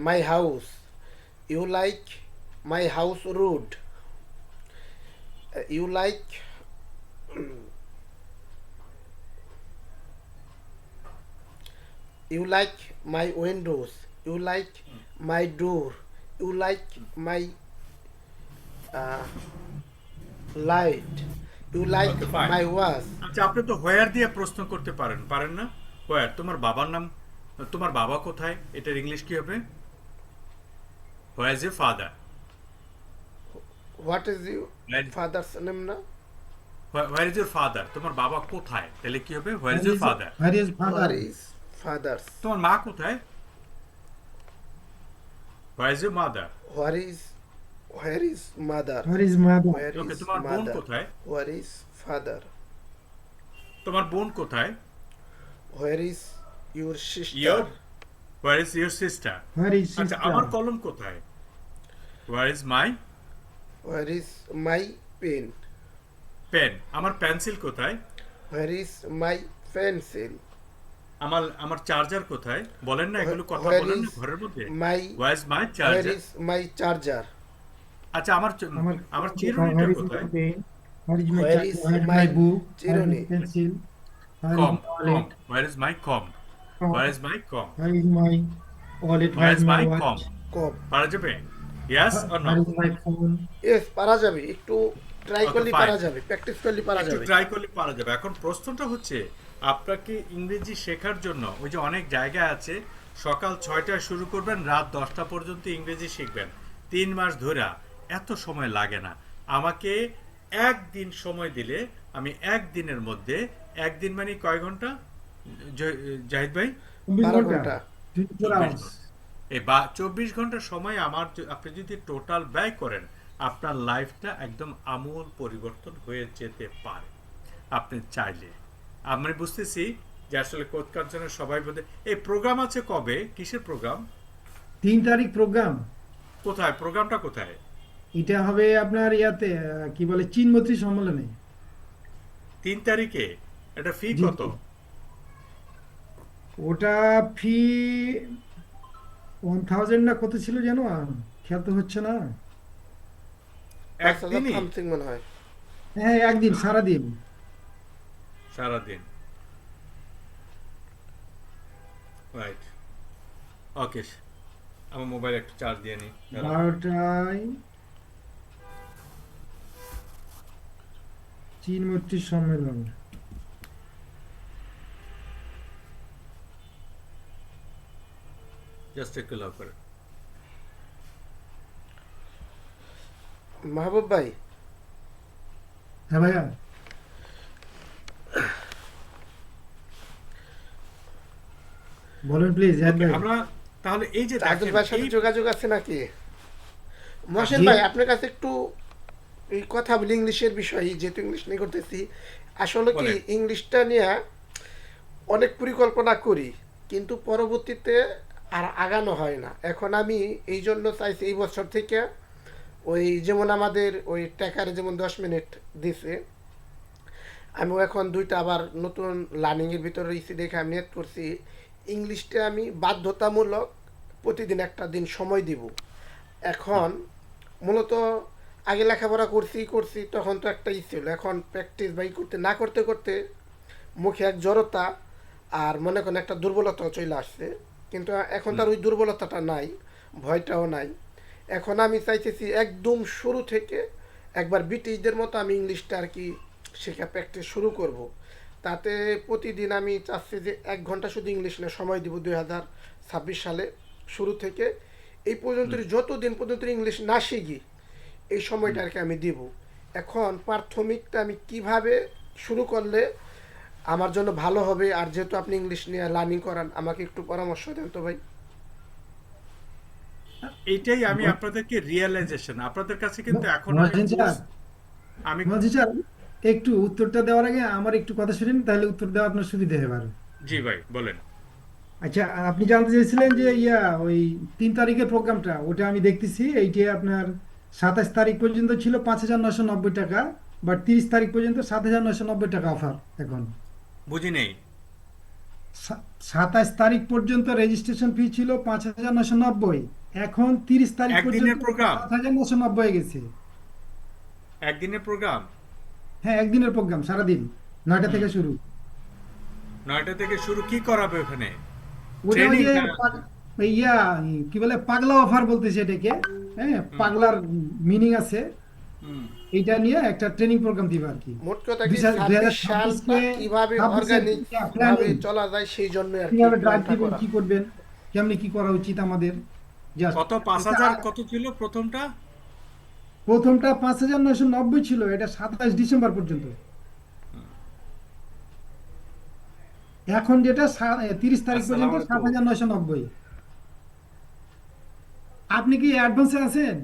my house. You like my house road. You like you like my windows. You like my door. You like my light. You like Okay, fine. my watch. আচ্ছা, আপনি তো হোয়ার দিয়ে প্রশ্ন করতে পারেন, পারেন না? হোয়ার, তোমার বাবার নাম, তোমার বাবা কোথায়, এটার ইংলিশ কি হবে? হোয়ার is your father? What is your Right. father's name now? Where is your father? তোমার বাবা কোথায়, তাহলে কি হবে? হোয়ার is your father? Where is father? Where is father's? তোমার মা কোথায়? Where is your mother? Where is mother? Where is mother? Where okay, is তোমার বোন mother? কোথায়? Where is father? তোমার বোন কোথায়? Where is your sister? Your, where is your sister? Where is আচ্ছা, sister? আমার কলম কোথায়? Where is my Where is my pen? Pen? আমার পেন্সিল কোথায়? Where is my pencil? আমার চার্জার কোথায় বলেন না, এগুলো কথা হোয়ার বলেন না ইজ ঘরের মধ্যে। My wise my where charger. Is my charger? আচ্ছা আমার আমার আমার কোথায়, চিরুনিটা হোয়ার ইজ মাই কোথায়? Pen, where is my where charge, is where is my my book, where is চিরুনি? My pencil, where is comb, my comb. Wallet, where is my comb? Where is my comb? Where is my wallet, where where is is my my watch, comb? Comb. পারা যাবে? Yes or no? Where is my phone. Yes, পারা যাবে, একটু try okay করলে fine. পারা যাবে, practice করলে পারা একটু যাবে। ট্রাই করলে পারা যাবে। এখন প্রশ্নটা হচ্ছে, আপনাকে ইংরেজি শেখার জন্য ওই যে অনেক জায়গায় আছে, সকাল 6টায় শুরু করবেন, রাত 10টা পর্যন্ত ইংরেজি শিখবেন, 3 মাস ধরে। এত সময় লাগে না। আমাকে একদিন সময় দিলে আমি একদিনের মধ্যে, একদিন মানে কয় ঘন্টা জাহিদ ভাই? 24 12 ঘন্টা, ঘন্টা। 24 24 আওয়ার্স। ঘন্টা। এই 24 ঘন্টার সময় আপনি যদি টোটাল ব্যয় করেন, আপনার লাইফটা একদম আমূল পরিবর্তন হয়ে যেতে পারে আপনি চাইলে। আমি বুঝতেছি যে আসলে কোচ কাঞ্চনের সবাই বলতে এই প্রোগ্রাম আছে কবে, কিসের প্রোগ্রাম, 3 তারিখ প্রোগ্রাম। কোথায় প্রোগ্রামটা কোথায়? এটা হবে আপনার ইয়াতে, কি বলে, চীন মৈত্রী সম্মেলনে। 3 তারিখে? এটা ফি জি কত? জি। ওটা ফি 1000 না কত ছিল যেন, খেয়াল তো হচ্ছে না। 5,000 একদিনই? সামথিং মনে হয়। হ্যাঁ, একদিন, সারাদিন। সারাদিন? রাইট। ওকে, আমার মোবাইল একটু চার্জ দিয়ে নিই। 12টায় চীন মৈত্রী সম্মেলন। জাস্ট একটু লাভ করে। মাহবুব ভাই, হ্যাঁ ভাইয়া, বলেন প্লিজ জাহিদ ওকে, ভাই। আমরা তাহলে এই যে তাজুল দেখেন ভাইয়ের সাথে এই যোগাযোগ আছে নাকি? মহসেন জি। ভাই, আপনার কাছে একটু এই কথা বলি ইংলিশের বিষয়ে, যেহেতু ইংলিশ নিয়ে করতেছি। আসলে কি, বলেন। ইংলিশটা নিয়ে অনেক পরিকল্পনা করি, কিন্তু পরবর্তীতে আর আগানো হয় না। এখন আমি এই জন্য চাইছি এই বছর থেকে, ওই যেমন আমাদের ওই টেকারে যেমন 10 মিনিট দিছে, আমিও এখন 2টা আবার নতুন লার্নিংয়ের ভিতরে ইসি দেখে আমি এড করছি। ইংলিশটা আমি বাধ্যতামূলক প্রতিদিন একটা দিন সময় দিব। এখন মূলত আগে লেখাপড়া করছি তখন তো একটা ছিল, এখন প্র্যাকটিস বাই করতে না করতে করতে মুখে এক জড়তা, আর মনে করেন একটা দুর্বলতা চলে আসছে। কিন্তু এখন তার ওই দুর্বলতাটা নাই, ভয়টাও নাই। এখন আমি চাইতেছি একদম শুরু থেকে একবার ব্রিটিশদের মতো আমি ইংলিশটা আর কি শেখা প্র্যাকটিস শুরু করব। তাতে প্রতিদিন আমি চাচ্ছি যে 1 ঘন্টা শুধু ইংলিশ নিয়ে সময় দিব 2026 সালে শুরু থেকে এই পর্যন্ত, যতদিন পর্যন্ত ইংলিশ না শিখি এই সময়টা আর কি আমি দিব। এখন প্রাথমিকটা আমি কিভাবে শুরু করলে আমার জন্য ভালো হবে, আর যেহেতু আপনি ইংলিশ নিয়ে লার্নিং করান, আমাকে একটু পরামর্শ দেন তো ভাই। এইটাই আমি আপনাদেরকে রিয়েলাইজেশন, আপনাদের কাছে কিন্তু এখন আমি মহাজন স্যার, আমি মহাজন স্যার, একটু উত্তরটা দেওয়ার আগে আমার একটু কথা শুনেন, তাহলে উত্তর দেওয়া আপনার সুবিধা হবে আরো। জি ভাই বলেন। আচ্ছা, আপনি জানতে চেয়েছিলেন যে ওই 3 তারিখের প্রোগ্রামটা, ওটা আমি দেখতেছি। এইটা আপনার 27 তারিখ পর্যন্ত ছিল 5,990 টাকা, বাট 30 তারিখ পর্যন্ত 7,990 টাকা অফার এখন। বুঝি নেই। 27 তারিখ পর্যন্ত রেজিস্ট্রেশন ফি ছিল 5,990, এখন 30 তারিখ পর্যন্ত একদিনের প্রোগ্রাম? 7,990 হয়ে গেছে। একদিনের প্রোগ্রাম? হ্যাঁ, একদিনের প্রোগ্রাম, সারাদিন, 9টা হুম। থেকে শুরু। 9টা থেকে শুরু, কি করাবে ওখানে? ওটা ওই ট্রেনিং যে না? ইয়া, কি বলে, পাগলা অফার বলতেছে এটাকে। হ্যাঁ, হুম, পাগলার মিনিং আছে। হুম। এইটা নিয়ে একটা ট্রেনিং প্রোগ্রাম দিবে আর কি। মোট কথা কি, 26 সালটা 2026-কে কিভাবে 26-এর অর্গানিক ভাবে প্ল্যানিং, চলা যায় সেই জন্য আর কি কিভাবে ড্রাইভ প্ল্যানটা দিবেন, করা। কি করবেন, কেমনি কি করা উচিত আমাদের, জাস্ট কত, এটা। 5,000 কত ছিল প্রথমটা? প্রথমটা 5,990 ছিল, এটা 27 ডিসেম্বর পর্যন্ত। এখন যেটা 30 তারিখ আসসালামু পর্যন্ত আলাইকুম। 7,990। আপনি কি অ্যাডভান্সে আছেন?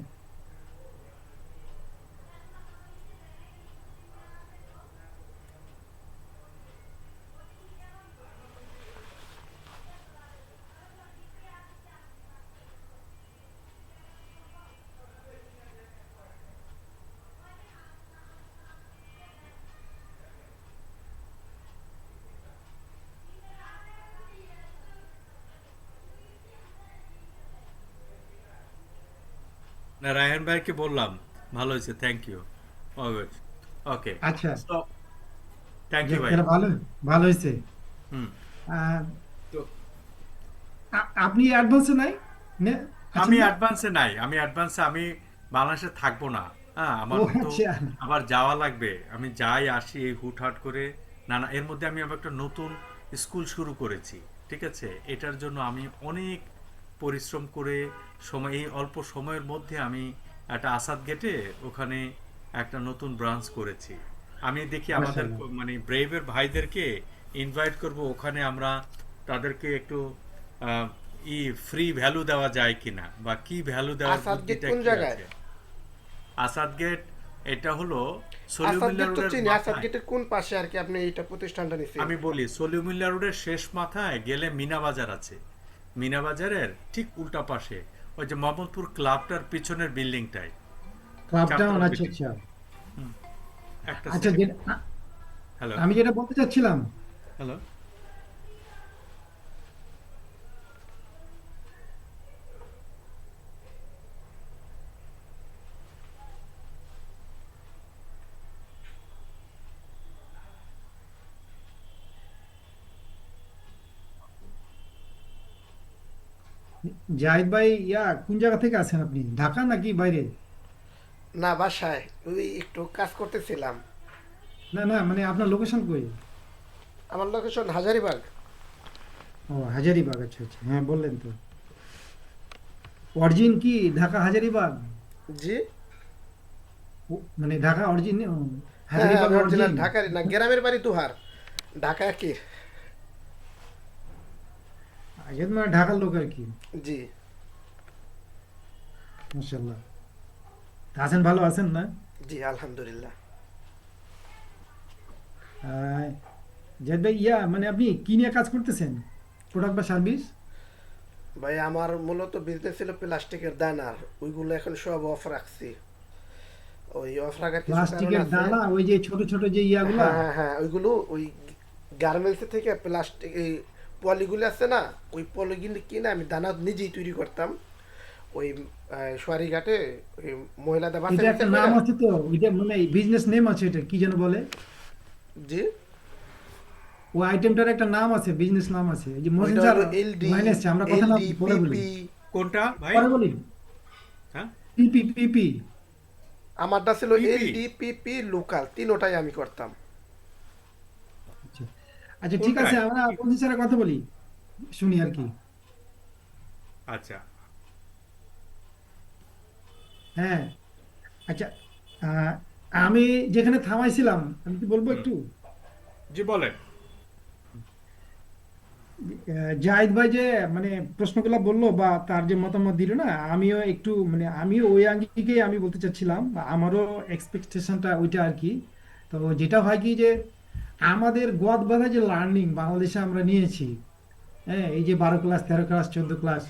না, রায়হান ভাইকে বললাম, ভালো হয়েছে, থ্যাংক ইউ। ওকে, আচ্ছা, সো থ্যাংক ইউ যাক ভাই। তাহলে ভালো, ভালো হয়েছে। হুম। আহ, তো আপনি অ্যাডভান্সে নাই আছেন আমি না? অ্যাডভান্সে নাই, আমি বাংলাদেশে থাকবো না। হ্যাঁ, ও আমার তো আচ্ছা। আবার যাওয়া লাগবে, আমি যাই আসি এই হুটহাট করে। না না, এর মধ্যে আমি আবার একটা নতুন স্কুল শুরু করেছি, ঠিক আছে? এটার জন্য আমি অনেক পরিশ্রম করে এই অল্প সময়ের মধ্যে আমি একটা আসাদ গেটে ওখানে একটা নতুন ব্রাঞ্চ করেছি। আমি দেখি আমাদের মাশাআল্লাহ। মানে ব্রেভের ভাইদেরকে ইনভাইট করব ওখানে, আমরা তাদেরকে একটু আহ, ফ্রি ভ্যালু দেওয়া যায় কিনা, বা কি ভ্যালু দেওয়ার আসাদ গেট বুদ্ধিটা কোন কি জায়গায়? আছে। আসাদ গেট এটা হলো আসাদ সলিউমিল্লা গেট তো রোডের চিনি, আসাদ মাথায়। গেটের কোন পাশে আর কি আপনি এইটা প্রতিষ্ঠানটা নিছেন? আমি বলি, সলিউমিল্লা রোডের শেষ মাথায় গেলে মিনা বাজার আছে, মিনা বাজারের ঠিক উল্টা পাশে ওই যে মোহাম্মদপুর ক্লাবটার পিছনের বিল্ডিংটায়, ক্লাবটাউন, চারতলা আচ্ছা বিল্ডিং। আচ্ছা। একটা আচ্ছা সেকেন্ড। হ্যালো, আমি যেটা বলতে চাচ্ছিলাম, হ্যালো। জাহিদ ভাই, কোন জায়গা থেকে আছেন আপনি, ঢাকা নাকি বাইরে? না, বাসায় ওই একটু কাজ করতেছিলাম। না না, মানে আপনার লোকেশন কই? আমার লোকেশন হাজারিবাগ। ও হাজারিবাগ, আচ্ছা আচ্ছা, হ্যাঁ বললেন তো। অরিজিন কি ঢাকা হাজারিবাগ? জি। মানে ঢাকা অরিজিন, হ্যাঁ হ্যাঁ, হাজারিবাগ আমি অরিজিনাল অরিজিন? ঢাকারই, না গ্রামের বাড়ি তুহার, ঢাকা কি। আগে মানে ঢাকার লোক আর কি। জি। মাশাআল্লাহ। আছেন, ভালো আছেন না? জি আলহামদুলিল্লাহ। আহ, জাহিদ ভাই, মানে আপনি কি নিয়ে কাজ করতেছেন, প্রোডাক্ট বা সার্ভিস? ভাই আমার মূলত বিজনেস ছিল প্লাস্টিকের দানার, ওইগুলো এখন সব অফ রাখছি। ওই অফ রাখার কিছু কারণ প্লাস্টিকের আছে। দানা, ওই যে ছোট ছোট যে ইয়াগুলা? হ্যাঁ হ্যাঁ হ্যাঁ, ওইগুলো ওই গার্মেন্টস থেকে প্লাস্টিক এই পলিগুলো আছে না, ওই পলিগুলো কিনে আমি দানা নিজেই তৈরি করতাম। ওই সোয়ারিঘাটে ওই মহিলাদের বাসা এটা নিচে একটা করে। নাম আছে তো, এটা মানে বিজনেস নেম আছে, এটা কি যেন বলে? জি। ও আইটেমটার একটা নাম আছে, বিজনেস নাম আছে। এই যে মহসিন ওইটা স্যার হলো এলডি, লাইনে আসছে, আমরা কথা না এলডি পরে বলি, পিপি। কোনটা ভাই? পরে বলি। হ্যাঁ, পিপি পিপি। আমারটা ছিল পিপি এলডি পিপি লোকাল, তিনোটাই আমি করতাম। আচ্ছা আচ্ছা, ঠিক আছে, কোনটায়? আমরা মহসিন স্যারের কথা বলি, শুনি আর কি। আচ্ছা, হ্যাঁ, আচ্ছা। আহ, আমি যেখানে থামাইছিলাম, আমি কি বলবো হুম, একটু? জি বলেন। জাহিদ ভাই যে মানে প্রশ্নগুলো বললো বা তার যে মতামত দিল না, আমিও একটু মানে আমিও ওই আঙ্গিকেই আমি বলতে চাচ্ছিলাম, বা আমারও এক্সপেকটেশনটা ওইটা আর কি। তো যেটা হয় কি যে আমাদের গদ বাঁধা যে লার্নিং বাংলাদেশে আমরা নিয়েছি, হ্যাঁ, এই যে 12 ক্লাস 13 ক্লাস 14 ক্লাস,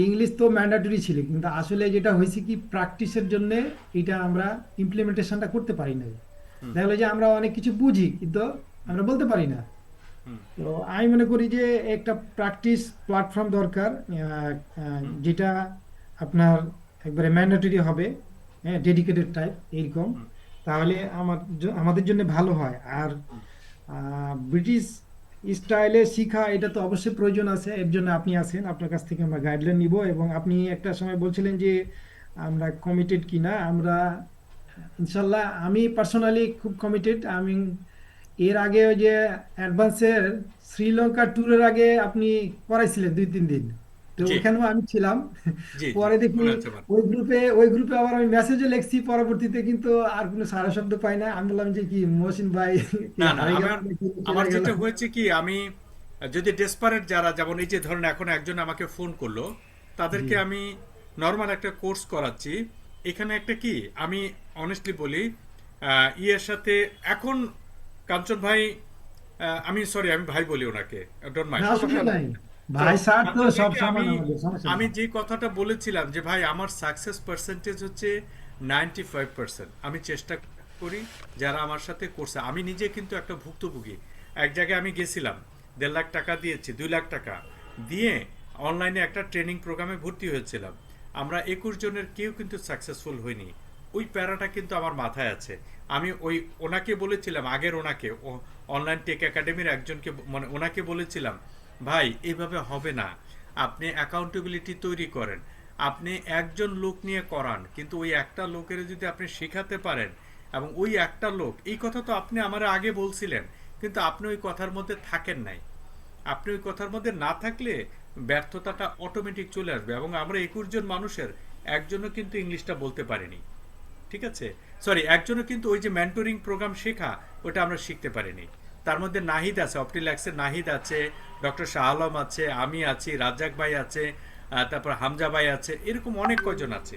ইংলিশ তো ম্যান্ডাটরি ছিল, কিন্তু আসলে যেটা হয়েছে কি প্র্যাকটিসের জন্য এটা আমরা ইমপ্লিমেন্টেশনটা করতে পারি না। হুম, দেখা গেলো যে আমরা অনেক কিছু বুঝি কিন্তু আমরা বলতে পারি না। হুম, তো আমি মনে করি যে একটা প্র্যাকটিস প্ল্যাটফর্ম দরকার, হুম, যেটা আপনার একবারে ম্যান্ডেটরি হবে, হ্যাঁ, ডেডিকেটেড টাইপ এইরকম। হুম, তাহলে আমাদের জন্য ভালো হয়। আর হুম, ব্রিটিশ স্টাইলে শিখা এটা তো অবশ্যই প্রয়োজন আছে, এর জন্য আপনি আছেন, আপনার কাছ থেকে আমরা গাইডলাইন নিব। এবং আপনি একটা সময় বলছিলেন যে আমরা কমিটেড কিনা, আমরা ইনশাল্লাহ, আমি পার্সোনালি খুব কমিটেড। আমি এর আগে ওই যে অ্যাডভান্সের শ্রীলঙ্কা ট্যুরের আগে আপনি করাইছিলেন 2-3 দিন, তো জি ওখানেও আমি ছিলাম। জি জি, পরে দেখি মনে আছে আমার। ওই গ্রুপে আবার আমি মেসেজও লিখছি, পরবর্তীতে কিন্তু আর কোনো সারা শব্দ পাই না। আমি বললাম যে কি মহসিন ভাই কি না না, হারিয়ে গেল আমার নাকি আমার চলে গেল? যেটা হয়েছে কি, আমি যদি ডেসপারেট যারা, যেমন এই যে ধরেন এখন একজন আমাকে ফোন করলো, জি তাদেরকে আমি নর্মাল একটা কোর্স করাচ্ছি। এখানে একটা কি, আমি অনেস্টলি বলি, ইয়ের সাথে এখন কাঞ্চন ভাই, আমি সরি, আমি ভাই বলি ওনাকে, ডোন্ট না, মাইন্ড। অসুবিধা নাই তো ভাই, স্যার তো কাঞ্চন সব ভাইকে সমান, আমি আমাদের সমস্যা আমি নেই। যে কথাটা বলেছিলাম যে ভাই আমার সাকসেস পার্সেন্টেজ হচ্ছে 95%। আমি চেষ্টা করি যারা আমার সাথে করছে, আমি নিজে কিন্তু একটা ভুক্তভোগী। এক জায়গায় আমি গেছিলাম, 1.5 লাখ টাকা দিয়েছি, 2 লাখ টাকা দিয়ে অনলাইনে একটা ট্রেনিং প্রোগ্রামে ভর্তি হয়েছিলাম। আমরা 21 জনের কেউ কিন্তু সাকসেসফুল হইনি। ওই প্যারাটা কিন্তু আমার মাথায় আছে। আমি ওনাকে বলেছিলাম, আগের ওনাকে অনলাইন টেক একাডেমির একজনকে, মানে ওনাকে বলেছিলাম, ভাই এইভাবে হবে না, আপনি অ্যাকাউন্টেবিলিটি তৈরি করেন, আপনি একজন লোক নিয়ে করান, কিন্তু ওই একটা লোকের যদি আপনি শেখাতে পারেন, এবং ওই একটা লোক, এই কথা তো আপনি আমার আগে বলছিলেন, কিন্তু আপনি ওই কথার মধ্যে থাকেন নাই। আপনি ওই কথার মধ্যে না থাকলে ব্যর্থতাটা অটোমেটিক চলে আসবে। এবং আমরা 21 জন মানুষের একজনও কিন্তু ইংলিশটা বলতে পারিনি, ঠিক আছে? সরি, একজনও কিন্তু ওই যে মেন্টরিং প্রোগ্রাম শেখা, ওটা আমরা শিখতে পারিনি। তার মধ্যে নাহিদ আছে, অপটিল্যাক্সের নাহিদ আছে, ডক্টর শাহ আলম আছে, আমি আছি, রাজ্জাক ভাই আছে, তারপর হামজা ভাই আছে, এরকম অনেক কয়জন আছে।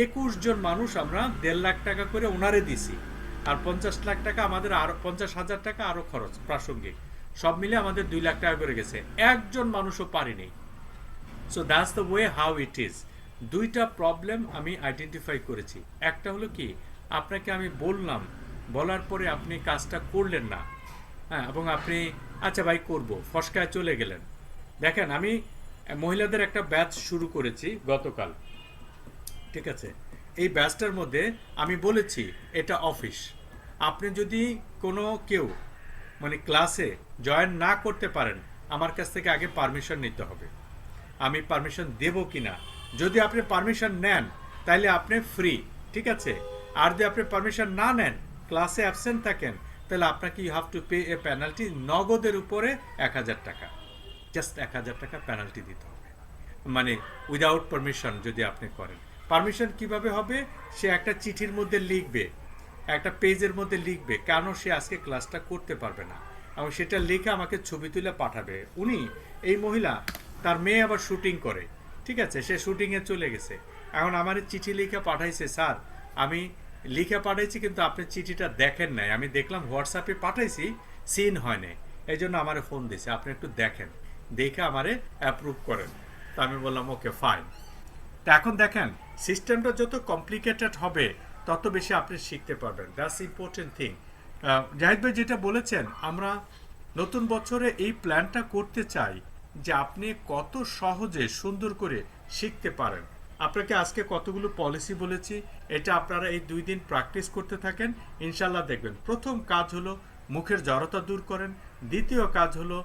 21 জন মানুষ আমরা 1.5 লাখ টাকা করে ওনারে দিছি, আর 50 লাখ টাকা আমাদের, আরো 50,000 টাকা আরো খরচ প্রাসঙ্গিক, সব মিলে আমাদের 2 লাখ টাকা করে গেছে। একজন মানুষও পারিনি। So that's the way how it is. দুইটা প্রবলেম আমি আইডেন্টিফাই করেছি। একটা হলো কি, আপনাকে আমি বললাম, বলার পরে আপনি কাজটা করলেন না, হ্যাঁ, এবং আপনি আচ্ছা ভাই করব, ফসকায় চলে গেলেন। দেখেন, আমি মহিলাদের একটা ব্যাচ শুরু করেছি গতকাল, ঠিক আছে? এই ব্যাচটার মধ্যে আমি বলেছি এটা অফিস, আপনি যদি কোনো কেউ মানে ক্লাসে জয়েন না করতে পারেন, আমার কাছ থেকে আগে পারমিশন নিতে হবে, আমি পারমিশন দেব কিনা। যদি আপনি পারমিশন নেন তাহলে আপনি ফ্রি, ঠিক আছে? আর যদি আপনি পারমিশন না নেন, ক্লাসে অ্যাবসেন্ট থাকেন, তাহলে আপনাকে you have to pay a penalty, নগদের উপরে 1000 টাকা, জাস্ট 1000 টাকা পেনাল্টি দিতে হবে, মানে উইদাউট পারমিশন যদি আপনি করেন। পারমিশন কিভাবে হবে? সে একটা চিঠির মধ্যে লিখবে, একটা পেজের মধ্যে লিখবে কেন সে আজকে ক্লাসটা করতে পারবে না, এবং সেটা লিখে আমাকে ছবি তুলে পাঠাবে। উনি, এই মহিলা, তার মেয়ে আবার শুটিং করে, ঠিক আছে? সে শুটিংয়ে চলে গেছে, এখন আমার চিঠি লিখে পাঠাইছে, স্যার আমি লিখে পাঠাইছি কিন্তু আপনি চিঠিটা দেখেন নাই, আমি দেখলাম হোয়াটসঅ্যাপে পাঠাইছি, সিন হয় নাই, এই জন্য আমারে ফোন দিছে, আপনি একটু দেখেন, দেখে আমারে অ্যাপ্রুভ করেন। তা আমি বললাম ওকে ফাইন। তা এখন দেখেন, সিস্টেমটা যত কমপ্লিকেটেড হবে তত বেশি আপনি শিখতে পারবেন। That's important thing. জাহিদ ভাই যেটা বলেছেন, আমরা নতুন বছরে এই প্ল্যানটা করতে চাই যে আপনি কত সহজে সুন্দর করে শিখতে পারেন। আপনাকে আজকে কতগুলো পলিসি বলেছি, এটা আপনারা এই 2 দিন প্র্যাকটিস করতে থাকেন, ইনশাল্লাহ দেখবেন। প্রথম কাজ হলো মুখের জড়তা দূর করেন, দ্বিতীয় কাজ হলো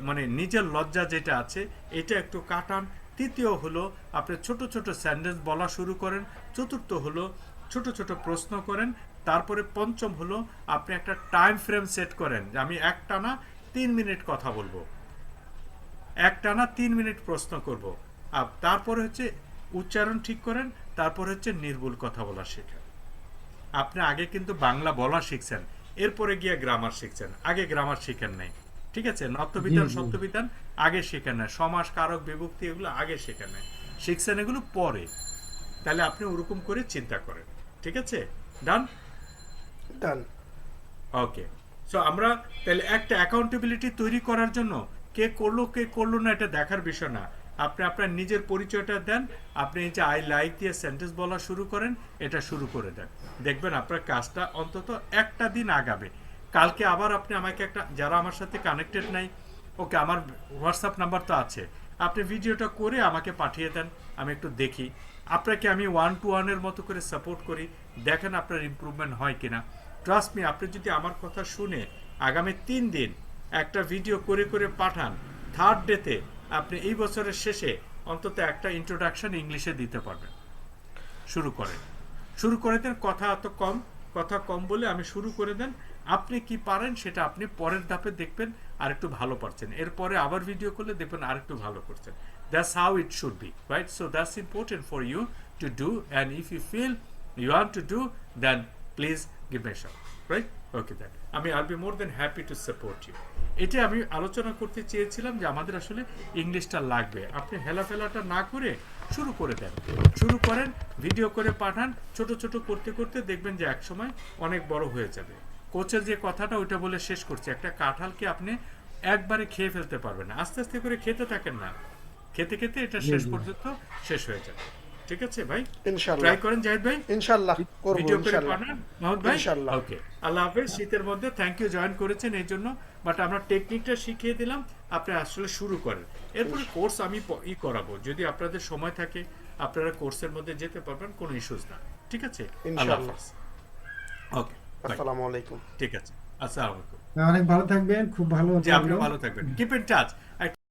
মানে নিজের লজ্জা যেটা আছে এটা একটু কাটান, তৃতীয় হলো আপনি ছোট ছোট সেন্টেন্স বলা শুরু করেন, চতুর্থ হলো ছোট ছোট প্রশ্ন করেন, তারপরে পঞ্চম হলো আপনি একটা টাইম ফ্রেম সেট করেন যে আমি একটানা 3 মিনিট কথা বলবো, একটানা 3 মিনিট প্রশ্ন করব। আর তারপরে হচ্ছে উচ্চারণ ঠিক করেন, তারপর হচ্ছে নির্ভুল কথা বলা শেখেন। আপনি আগে কিন্তু বাংলা বলা শিখছেন, এরপরে গিয়ে গ্রামার শিখছেন, আগে গ্রামার শিখেন নাই, ঠিক আছে? নত্যবিধান সত্যবিধান আগে শেখেন না, সমাস কারক বিভক্তি এগুলো আগে শেখেন নাই, শিখছেন এগুলো পরে। তাহলে আপনি ওরকম করে চিন্তা করেন, ঠিক আছে? ডান ডান। ওকে। সো আমরা তাহলে একটা অ্যাকাউন্টেবিলিটি তৈরি করার জন্য কে করলো না এটা দেখার বিষয় না, আপনি আপনার নিজের পরিচয়টা দেন, আপনি এই যে আই লাইক দিয়ে সেন্টেন্স বলা শুরু করেন, এটা শুরু করে দেন, দেখবেন আপনার কাজটা অন্তত একটা দিন আগাবে। কালকে আবার আপনি আমাকে একটা, যারা আমার সাথে কানেক্টেড নাই, ওকে আমার হোয়াটসঅ্যাপ নাম্বার তো আছে, আপনি ভিডিওটা করে আমাকে পাঠিয়ে দেন, আমি একটু দেখি, আপনাকে আমি 1-to-1 এর মতো করে সাপোর্ট করি, দেখেন আপনার ইমপ্রুভমেন্ট হয় কিনা। ট্রাস্ট মি, আপনি যদি আমার কথা শুনে আগামী 3 দিন একটা ভিডিও করে করে পাঠান, 3rd ডেতে আপনি এই বছরের শেষে অন্তত একটা ইন্ট্রোডাকশন ইংলিশে দিতে পারবেন। শুরু করে দেন, কথা কম বলে আমি শুরু করে দেন, আপনি কি পারেন সেটা আপনি পরের ধাপে দেখবেন আর একটু ভালো পারছেন, এরপরে আবার ভিডিও করলে দেখবেন আর একটু ভালো করছেন। That's how it should be, right? So that's important for you to do, and if you feel you want to do, then please give me a shout, right? Okay, then I'll be more than happy to support you. এটা আমি আলোচনা করতে চেয়েছিলাম যে আমাদের আসলে ইংলিশটা লাগবে। আপনি হেলাফেলাটা না করে শুরু করে দেন, শুরু করেন, ভিডিও করে পাঠান, ছোট ছোট করতে করতে দেখবেন যে একসময় অনেক বড় হয়ে যাবে। কোচের যে কথাটা ওইটা বলে শেষ করছি, একটা কাঁঠালকে আপনি একবারে খেয়ে ফেলতে পারবেন না, আস্তে আস্তে করে খেতে থাকেন না, খেতে খেতে এটা শেষ পর্যন্ত শেষ হয়ে যাবে। ঠিক আছে ভাই, ইনশাআল্লাহ ট্রাই করেন জাহিদ ভাই, ইনশাআল্লাহ করব ভিডিও করে ইনশাআল্লাহ পাঠান মাহমুদ ভাই। ইনশাআল্লাহ। ওকে, আল্লাহ হাফেজ। শীতের মধ্যে থ্যাংক ইউ জয়েন করেছেন এই জন্য, বাট আমরা টেকনিকটা শিখিয়ে দিলাম, আপনি আসলে শুরু করেন, এরপরে কোর্স আমি করাবো যদি আপনাদের সময় থাকে, আপনারা কোর্সের মধ্যে যেতে পারবেন, কোনো ইস্যুস না। ঠিক আছে, আল্লাহ ইনশাআল্লাহ। হাফেজ। ওকে, আসসালামু আলাইকুম। ঠিক আছে, আসসালামু আলাইকুম। অনেক ভালো থাকবেন, খুব ভালো জি, আপনি লাগলো। ভালো থাকবেন, কিপ ইন টাচ।